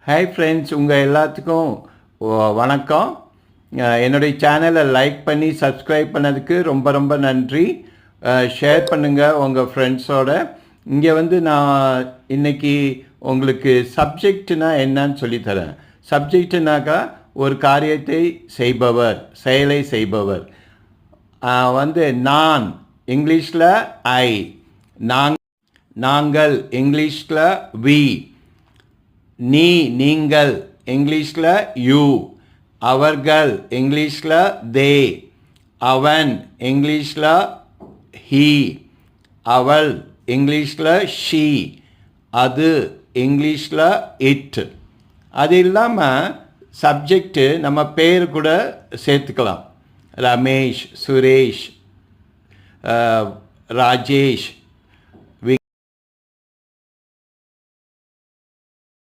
Hi friends, உங்கள் எல்லாத்துக்கும் வணக்கம். என்னுடைய சேனலை லைக் பண்ணி சப்ஸ்கிரைப் பண்ணதுக்கு ரொம்ப ரொம்ப நன்றி. ஷேர் பண்ணுங்கள் உங்கள் ஃப்ரெண்ட்ஸோட. இங்கே நான் இன்றைக்கி உங்களுக்கு சப்ஜெக்ட்னா என்னன்னு சொல்லித்தரேன். சப்ஜெக்ட்னாக்கா ஒரு காரியத்தை செய்பவர், செயலை செய்பவர். நான் இங்கிலீஷில் ஐ, நாங்கள் இங்கிலீஷில் வி, நீங்கள் இங்கிலீஷில் யூ, அவர்கள் இங்கிலீஷில் தே, அவன் இங்கிலீஷில் ஹீ, அவள் இங்கிலீஷில் ஷீ, அது இங்கிலீஷில் இட். அது இல்லாமல் சப்ஜெக்டு நம்ம பேர் கூட சேர்த்துக்கலாம். ரமேஷ், சுரேஷ், ராஜேஷ்,